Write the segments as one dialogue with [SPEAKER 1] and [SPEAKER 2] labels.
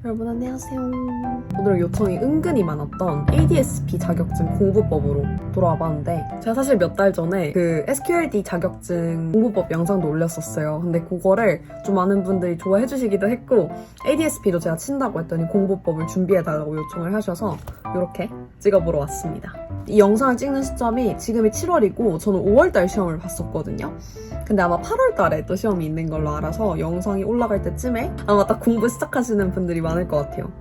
[SPEAKER 1] 여러분 안녕하세요. 오늘 요청이 은근히 많았던 ADSP 자격증 공부법으로 돌아와 봤는데 제가 사실 몇 달 전에 그 SQLD 자격증 공부법 영상도 올렸었어요. 근데 그거를 좀 많은 분들이 좋아해 주시기도 했고 ADSP도 제가 친다고 했더니 공부법을 준비해달라고 요청을 하셔서 이렇게 찍어보러 왔습니다. 이 영상을 찍는 시점이 지금이 7월이고 저는 5월달 시험을 봤었거든요. 근데 아마 8월달에 또 시험이 있는 걸로 알아서 영상이 올라갈 때쯤에 아마 딱 공부 시작하시는 분들이 많을 것 같아요.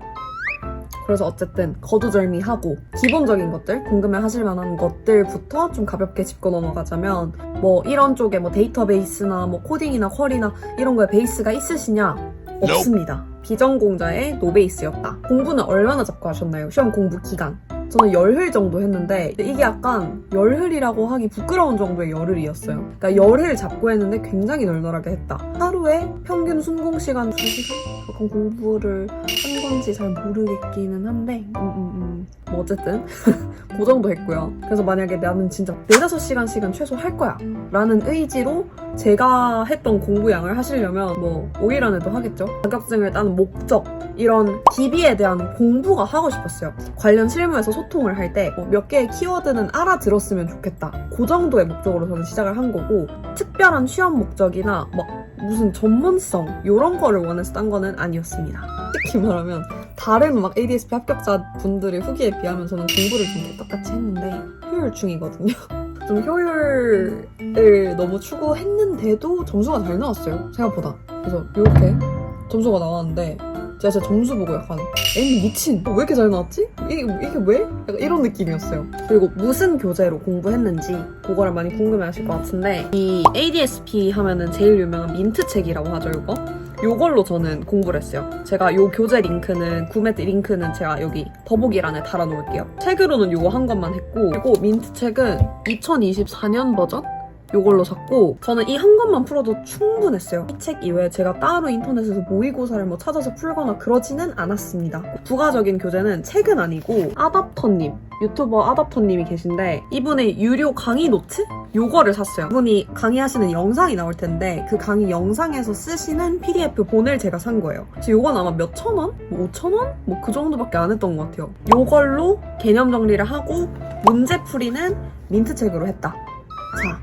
[SPEAKER 1] 그래서 어쨌든 거두절미하고 기본적인 것들, 궁금해하실 만한 것들부터 좀 가볍게 짚고 넘어가자면 뭐 이런 쪽에 뭐 데이터베이스나 뭐 코딩이나 쿼리나 이런 거에 베이스가 있으시냐? 없습니다. 비전공자의 노베이스였다. 공부는 얼마나 잡고 하셨나요? 시험 공부 기간. 저는 열흘 정도 했는데 이게 약간 열흘이라고 하기 부끄러운 정도의 열흘이었어요. 그러니까 열흘 잡고 했는데 굉장히 널널하게 했다. 하루에 평균 순공 시간 2시간? 약간 공부를 한 건지 잘 모르겠기는 한데 뭐 어쨌든 그 정도 했고요. 그래서 만약에 나는 진짜 4-5시간씩은 최소 할 거야 라는 의지로 제가 했던 공부량을 하시려면 뭐 5일 안에도 하겠죠. 자격증을 따는 목적, 이런 DB에 대한 공부가 하고 싶었어요. 관련 실무에서 소통을 할 때 몇 개의 키워드는 알아들었으면 좋겠다. 그 정도의 목적으로 저는 시작을 한 거고 특별한 시험 목적이나 막 무슨 전문성 이런 거를 원해서 딴 거는 아니었습니다. 특히 말하면 다른 막 ADSP 합격자 분들의 후기에 비하면 저는 공부를 좀 똑같이 했는데 효율충이거든요. 좀 효율을 너무 추구했는데도 점수가 잘 나왔어요. 생각보다. 그래서 이렇게 점수가 나왔는데 제가 제 점수 보고 약간 에이 미친 왜 이렇게 잘 나왔지? 이게 왜? 약간 이런 느낌이었어요. 그리고 무슨 교재로 공부했는지 그거를 많이 궁금해하실 것 같은데 이 ADSP 하면은 제일 유명한 민트 책이라고 하죠. 요걸로 저는 공부를 했어요. 제가 요 교재 링크는 구매 링크는 제가 여기 더보기란에 달아놓을게요. 책으로는 요거 한 것만 했고 그리고 민트 책은 2024년 버전? 요걸로 샀고 저는 이 한 것만 풀어도 충분했어요. 이 책 이외에 제가 따로 인터넷에서 모의고사를 뭐 찾아서 풀거나 그러지는 않았습니다. 부가적인 교재는 책은 아니고 아답터님, 유튜버 아답터님이 계신데 이분의 유료 강의 노트? 요거를 샀어요. 이분이 강의하시는 영상이 나올 텐데 그 강의 영상에서 쓰시는 PDF 본을 제가 산 거예요. 그래서 요건 아마 몇천 원? 뭐 5천 원? 뭐 그 정도밖에 안 했던 것 같아요. 요걸로 개념 정리를 하고 문제 풀이는 민트책으로 했다. 자,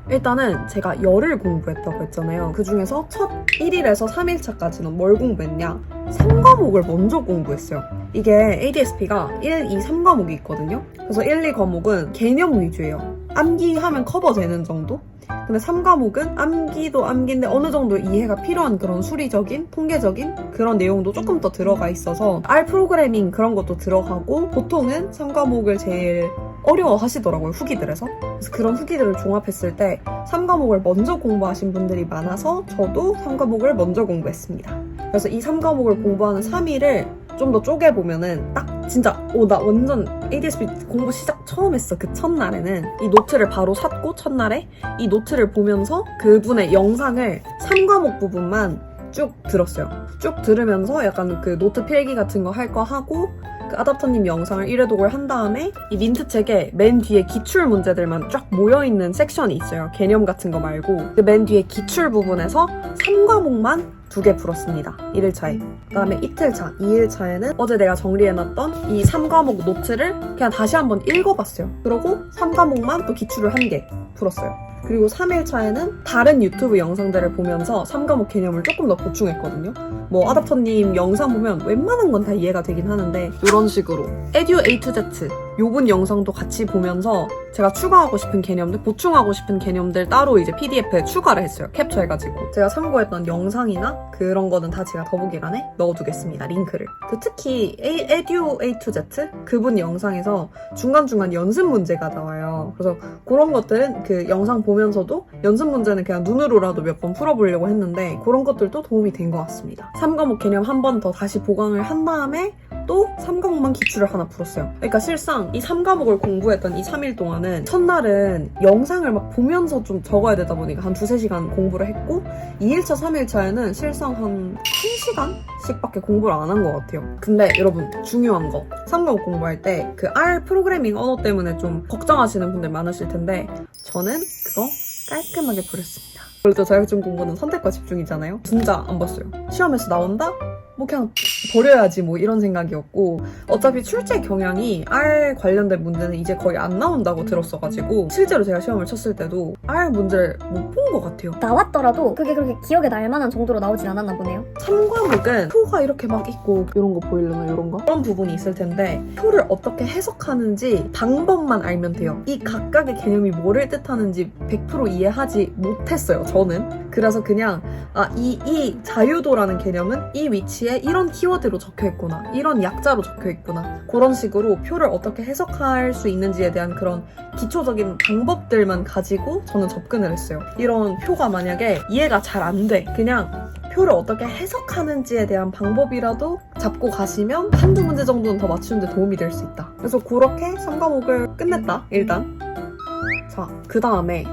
[SPEAKER 1] 일단은 제가 열을 공부했다고 했잖아요. 그 중에서 첫 1일에서 3일차까지는 뭘 공부했냐? 3과목을 먼저 공부했어요. 이게 ADSP가 1, 2, 3과목이 있거든요. 그래서 1, 2과목은 개념 위주예요. 암기하면 커버되는 정도? 근데 3과목은 암기도 암기인데 어느 정도 이해가 필요한 그런 수리적인, 통계적인 그런 내용도 조금 더 들어가 있어서 R 프로그래밍 그런 것도 들어가고 보통은 3과목을 제일 어려워 하시더라고요, 후기들에서. 그래서 그런 후기들을 종합했을 때 3과목을 먼저 공부하신 분들이 많아서 저도 3과목을 먼저 공부했습니다. 그래서 이 3과목을 공부하는 3일을 좀 더 쪼개보면은 딱 진짜 나 완전 ADSP 공부 시작 처음 했어. 그 첫날에는 이 노트를 바로 샀고 첫날에 이 노트를 보면서 그분의 영상을 3과목 부분만 쭉 들었어요. 쭉 들으면서 약간 그 노트 필기 같은 거 할 거 하고 그 아답터님 영상을 1회독을 한 다음에 이 민트책에 맨 뒤에 기출 문제들만 쫙 모여있는 섹션이 있어요. 개념 같은 거 말고 그 맨 뒤에 기출 부분에서 3과목만 2개 풀었습니다. 1일차에. 그 다음에 이틀차, 2일차에는 어제 내가 정리해놨던 이 3과목 노트를 그냥 다시 한번 읽어봤어요. 그러고 3과목만 또 기출을 1개 풀었어요. 그리고 3일차에는 다른 유튜브 영상들을 보면서 3과목 개념을 조금 더 보충했거든요. 뭐 아답터님 영상 보면 웬만한 건 다 이해가 되긴 하는데 이런 식으로 에듀 A to Z 요분 영상도 같이 보면서 제가 추가하고 싶은 개념들, 보충하고 싶은 개념들 따로 이제 PDF에 추가를 했어요. 캡처해가지고. 제가 참고했던 영상이나 그런 거는 다 제가 더보기란에 넣어두겠습니다. 링크를. 특히 에듀 A to Z 그분 영상에서 중간중간 연습 문제가 나와요. 그래서 그런 것들은 그 영상 보면서도 연습 문제는 그냥 눈으로라도 몇 번 풀어보려고 했는데 그런 것들도 도움이 된 것 같습니다. 3과목 개념 한 번 더 다시 보강을 한 다음에 또 3과목만 기출을 하나 풀었어요. 그러니까 실상 이 3과목을 공부했던 이 3일 동안은 첫날은 영상을 막 보면서 좀 적어야 되다 보니까 한 2-3시간 공부를 했고 2일차, 3일차에는 실상 한 1시간씩밖에 공부를 안 한 것 같아요. 근데 여러분 중요한 거 3과목 공부할 때 그 R 프로그래밍 언어 때문에 좀 걱정하시는 분들 많으실 텐데 저는 그거 깔끔하게 버렸습니다. 그래도 자격증 공부는 선택과 집중이잖아요. 진짜 안 봤어요. 시험에서 나온다? 뭐 그냥 버려야지 뭐 이런 생각이었고, 어차피 출제 경향이 R 관련된 문제는 이제 거의 안 나온다고 들었어가지고 실제로 제가 시험을 쳤을 때도 R 문제를 못 본 것 같아요.
[SPEAKER 2] 나왔더라도 그게 그렇게 기억에 날 만한 정도로 나오진 않았나 보네요.
[SPEAKER 1] 3과목은 표가 이렇게 막 있고 이런 거 보이려나 이런 거? 그런 부분이 있을 텐데 표를 어떻게 해석하는지 방법만 알면 돼요. 이 각각의 개념이 뭐를 뜻하는지 100% 이해하지 못했어요, 저는. 그래서 그냥 이 자유도라는 개념은 이 위치에 이런 키워드로 적혀있구나, 이런 약자로 적혀있구나, 그런 식으로 표를 어떻게 해석할 수 있는지에 대한 그런 기초적인 방법들만 가지고 저는 접근을 했어요. 이런 표가 만약에 이해가 잘 안 돼, 그냥 표를 어떻게 해석하는지에 대한 방법이라도 잡고 가시면 한두 문제 정도는 더 맞추는데 도움이 될 수 있다. 그래서 그렇게 3과목을 끝냈다, 일단. 자, 그 다음에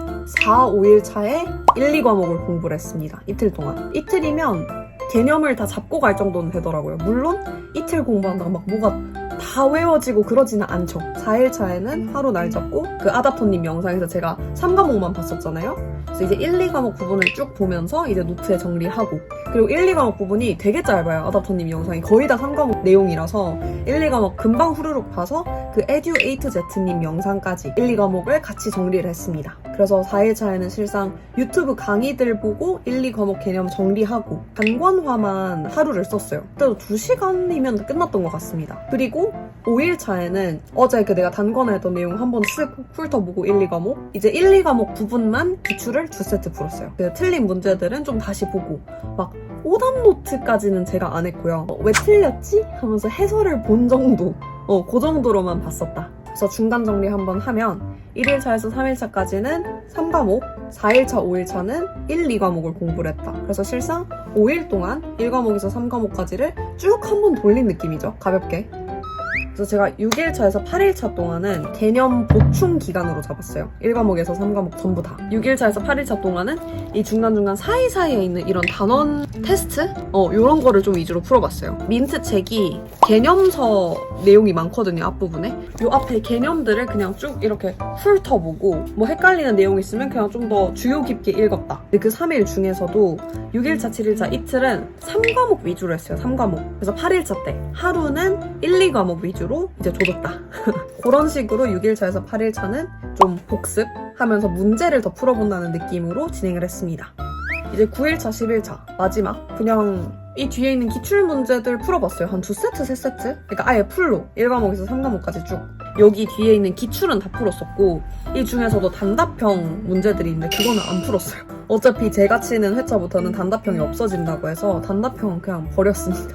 [SPEAKER 1] 4, 5일 차에 1, 2과목을 공부를 했습니다. 이틀 동안. 이틀이면 개념을 다 잡고 갈 정도는 되더라고요. 물론 이틀 공부한다고 막 뭐가 다 외워지고 그러지는 않죠. 4일 차에는 하루 날 잡고 그 아다토님 영상에서 제가 3과목만 봤었잖아요. 그래서 이제 1, 2과목 부분을 쭉 보면서 이제 노트에 정리하고, 그리고 1, 2과목 부분이 되게 짧아요. 아다토님 영상이 거의 다 3과목 내용이라서 1, 2과목 금방 후루룩 봐서 그 에듀 A to Z님 영상까지 1, 2과목을 같이 정리를 했습니다. 그래서 4일 차에는 실상 유튜브 강의들 보고 1, 2과목 개념 정리하고 단권화만 하루를 썼어요. 그때도 2시간이면 끝났던 것 같습니다. 그리고 5일 차에는 어제 그 내가 단권화 했던 내용 한번 쓱 훑어보고 1, 2과목, 이제 1, 2과목 부분만 기출을 2세트 풀었어요. 그 틀린 문제들은 좀 다시 보고, 막 오답 노트까지는 제가 안 했고요. 왜 틀렸지? 하면서 해설을 본 정도, 그 정도로만 봤었다. 그래서 중간 정리 한번 하면 1일차에서 3일차까지는 3과목, 4일차, 5일차는 1, 2과목을 공부를 했다. 그래서 실상 5일 동안 1과목에서 3과목까지를 쭉 한번 돌린 느낌이죠, 가볍게. 그래서 제가 6일차에서 8일차 동안은 개념 보충 기간으로 잡았어요. 1과목에서 3과목 전부 다. 6일차에서 8일차 동안은 이 중간중간 사이사이에 있는 이런 단원 테스트? 요런 거를 좀 위주로 풀어봤어요. 민트 책이 개념서 내용이 많거든요, 앞부분에. 요 앞에 개념들을 그냥 쭉 이렇게 훑어보고, 뭐 헷갈리는 내용 있으면 그냥 좀 더 주요 깊게 읽었다. 근데 그 3일 중에서도 6일차, 7일차 이틀은 3과목 위주로 했어요, 3과목. 그래서 8일차 때 하루는 1, 2과목 위주로 이제 조졌다. 그런 식으로 6일차에서 8일차는 좀 복습하면서 문제를 더 풀어본다는 느낌으로 진행을 했습니다. 이제 9일차, 10일차 마지막 그냥 이 뒤에 있는 기출 문제들 풀어봤어요. 한 2세트, 3세트? 그러니까 아예 풀로 1과목에서 3과목까지 쭉. 여기 뒤에 있는 기출은 다 풀었었고, 이 중에서도 단답형 문제들이 있는데 그거는 안 풀었어요. 어차피 제가 치는 회차부터는 단답형이 없어진다고 해서 단답형 그냥 버렸습니다.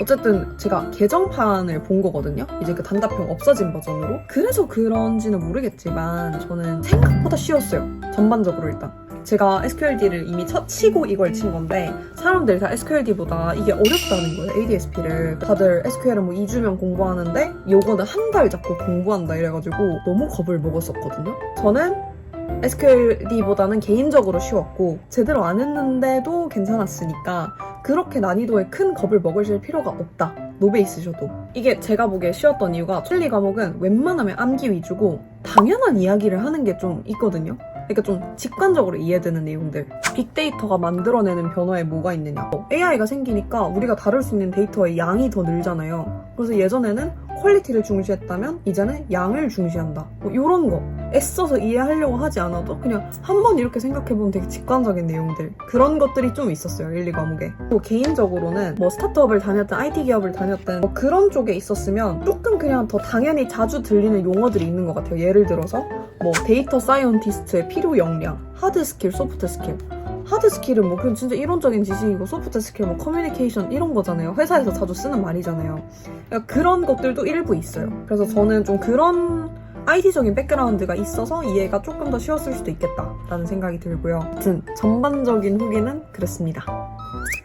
[SPEAKER 1] 어쨌든 제가 개정판을 본 거거든요. 이제 그 단답형 없어진 버전으로. 그래서 그런지는 모르겠지만 저는 생각보다 쉬웠어요, 전반적으로. 일단 제가 SQLD를 이미 치고 이걸 친 건데 사람들이 다 SQLD보다 이게 어렵다는 거예요, ADSP를. 다들 SQL은 뭐 2주면 공부하는데 요거는 한 달 잡고 공부한다 이래가지고 너무 겁을 먹었었거든요. 저는 SQLD보다는 개인적으로 쉬웠고 제대로 안 했는데도 괜찮았으니까 그렇게 난이도에 큰 겁을 먹으실 필요가 없다, 노베이스셔도. 이게 제가 보기에 쉬웠던 이유가 1, 2과목은 웬만하면 암기 위주고 당연한 이야기를 하는 게 좀 있거든요. 그러니까 좀 직관적으로 이해되는 내용들. 빅데이터가 만들어내는 변화에 뭐가 있느냐. AI가 생기니까 우리가 다룰 수 있는 데이터의 양이 더 늘잖아요. 그래서 예전에는 퀄리티를 중시했다면 이제는 양을 중시한다. 뭐 이런 거 애써서 이해하려고 하지 않아도 그냥 한번 이렇게 생각해보면 되게 직관적인 내용들, 그런 것들이 좀 있었어요, 1, 2과목에. 또 개인적으로는 뭐 스타트업을 다녔든 IT 기업을 다녔든 뭐 그런 쪽에 있었으면 조금 그냥 더 당연히 자주 들리는 용어들이 있는 것 같아요. 예를 들어서 뭐 데이터 사이언티스트의 필요 역량, 하드 스킬, 소프트 스킬. 하드 스킬은 뭐 그냥 진짜 이론적인 지식이고, 소프트 스킬 뭐 커뮤니케이션 이런 거잖아요. 회사에서 자주 쓰는 말이잖아요. 그러니까 그런 것들도 일부 있어요. 그래서 저는 좀 그런 IT적인 백그라운드가 있어서 이해가 조금 더 쉬웠을 수도 있겠다라는 생각이 들고요. 아무튼 전반적인 후기는 그렇습니다.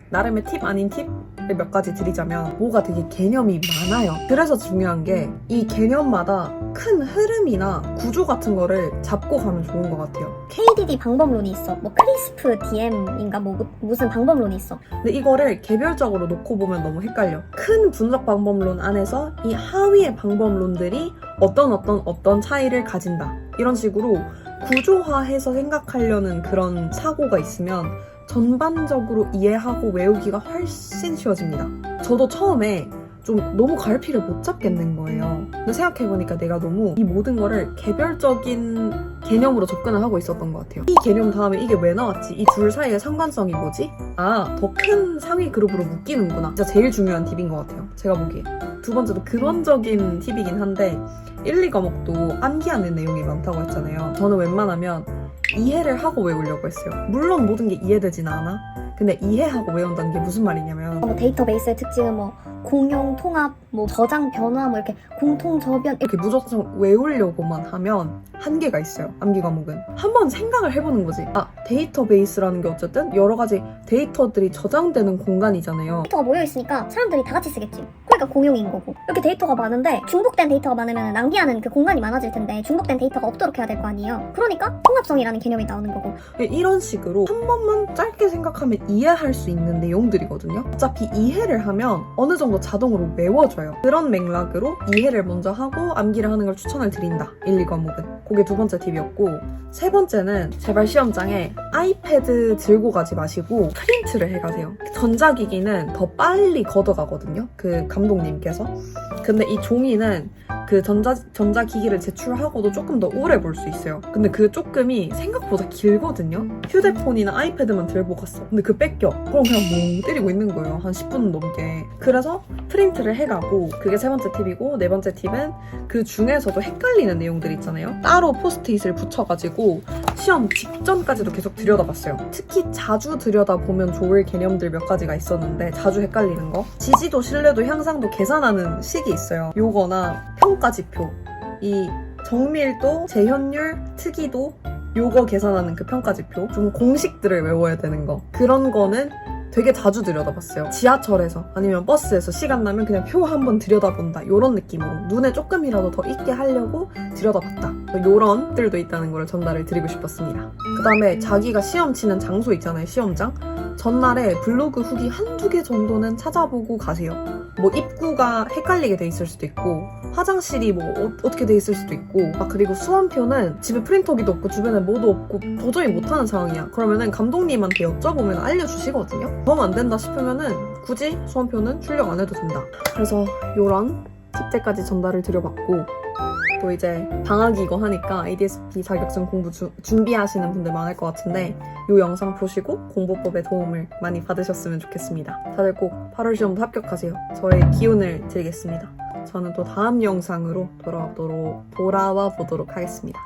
[SPEAKER 1] 나름의 팁 아닌 팁을 몇 가지 드리자면, 뭐가 되게 개념이 많아요. 그래서 중요한 게 이 개념마다 큰 흐름이나 구조 같은 거를 잡고 가면 좋은 것 같아요.
[SPEAKER 2] KDD 방법론이 있어. 뭐 크리스프 DM인가 뭐 무슨 방법론이 있어.
[SPEAKER 1] 근데 이거를 개별적으로 놓고 보면 너무 헷갈려. 큰 분석 방법론 안에서 이 하위의 방법론들이 어떤 차이를 가진다, 이런 식으로 구조화해서 생각하려는 그런 사고가 있으면 전반적으로 이해하고 외우기가 훨씬 쉬워집니다. 저도 처음에 좀 너무 갈피를 못 잡겠는 거예요. 근데 생각해보니까 내가 너무 이 모든 거를 개별적인 개념으로 접근을 하고 있었던 것 같아요. 이 개념 다음에 이게 왜 나왔지? 이 둘 사이의 상관성이 뭐지? 아, 더 큰 상위 그룹으로 묶이는구나. 진짜 제일 중요한 팁인 것 같아요. 제가 보기에. 두 번째도 근원적인 팁이긴 한데 1, 2과목도 암기하는 내용이 많다고 했잖아요. 저는 웬만하면 이해를 하고 외우려고 했어요. 물론 모든 게 이해되진 않아. 근데 이해하고 외운다는 게 무슨 말이냐면
[SPEAKER 2] 뭐 데이터베이스의 특징은 뭐 공용, 통합, 뭐 저장, 변화, 뭐 이렇게 공통, 저변
[SPEAKER 1] 이렇게 무조건 외우려고만 하면 한계가 있어요. 암기 과목은. 한번 생각을 해보는 거지. 아, 데이터베이스라는 게 어쨌든 여러 가지 데이터들이 저장되는 공간이잖아요.
[SPEAKER 2] 데이터가 모여있으니까 사람들이 다 같이 쓰겠지. 그러니까 공용인 거고. 이렇게 데이터가 많은데 중복된 데이터가 많으면 낭비하는 그 공간이 많아질 텐데 중복된 데이터가 없도록 해야 될 거 아니에요. 그러니까 통합성이라는 개념이 나오는 거고.
[SPEAKER 1] 이런 식으로 한 번만 짧게 생각하면 이해할 수 있는 내용들이거든요. 어차피 이해를 하면 어느 정도 자동으로 외워져요. 그런 맥락으로 이해를 먼저 하고 암기를 하는 걸 추천을 드린다. 1, 2과목은. 그게 두 번째 팁이었고, 세 번째는 제발 시험장에 아이패드 들고 가지 마시고 프린트를 해가세요. 전자기기는 더 빨리 걷어가거든요. 그 감독님께서. 근데 이 종이는 그 전자기기를 제출하고도 조금 더 오래 볼 수 있어요. 근데 그 조금이 생각보다 길거든요. 휴대폰이나 아이패드만 들고 갔어. 근데 그 뺏겨. 그럼 그냥 멍 때리고 있는 거예요. 한 10분 넘게. 그래서 프린트를 해가고, 그게 세 번째 팁이고, 네 번째 팁은 그 중에서도 헷갈리는 내용들 있잖아요. 따로 포스트잇을 붙여가지고 시험 직전까지도 계속 들여다봤어요. 특히 자주 들여다보면 좋을 개념들 몇 가지가 있었는데 자주 헷갈리는 거. 지지도, 신뢰도, 향상도 계산하는 식이 있어요. 요거나 평가지표, 이 정밀도, 재현율, 특이도, 요거 계산하는 그 평가지표. 좀 공식들을 외워야 되는 거. 그런 거는 되게 자주 들여다봤어요. 지하철에서 아니면 버스에서 시간 나면 그냥 표 한번 들여다본다. 요런 느낌으로 눈에 조금이라도 더 익게 하려고 들여다봤다. 요런 들도 있다는 걸 전달을 드리고 싶었습니다. 그 다음에 자기가 시험 치는 장소 있잖아요. 시험장. 전날에 블로그 후기 한두 개 정도는 찾아보고 가세요. 뭐 입구가 헷갈리게 돼 있을 수도 있고, 화장실이 뭐 어떻게 돼 있을 수도 있고, 그리고 수험표는 집에 프린터기도 없고 주변에 뭐도 없고 도저히 못하는 상황이야. 그러면은 감독님한테 여쭤보면 알려주시거든요. 너무 안 된다 싶으면은 굳이 수험표는 출력 안 해도 된다. 그래서 요런 팁들까지 전달을 드려봤고, 또 이제 방학이고 하니까 ADSP 자격증 공부 준비하시는 분들 많을 것 같은데 이 영상 보시고 공부법에 도움을 많이 받으셨으면 좋겠습니다. 다들 꼭 8월 시험도 합격하세요. 저의 기운을 드리겠습니다. 저는 또 다음 영상으로 돌아와 보도록 하겠습니다.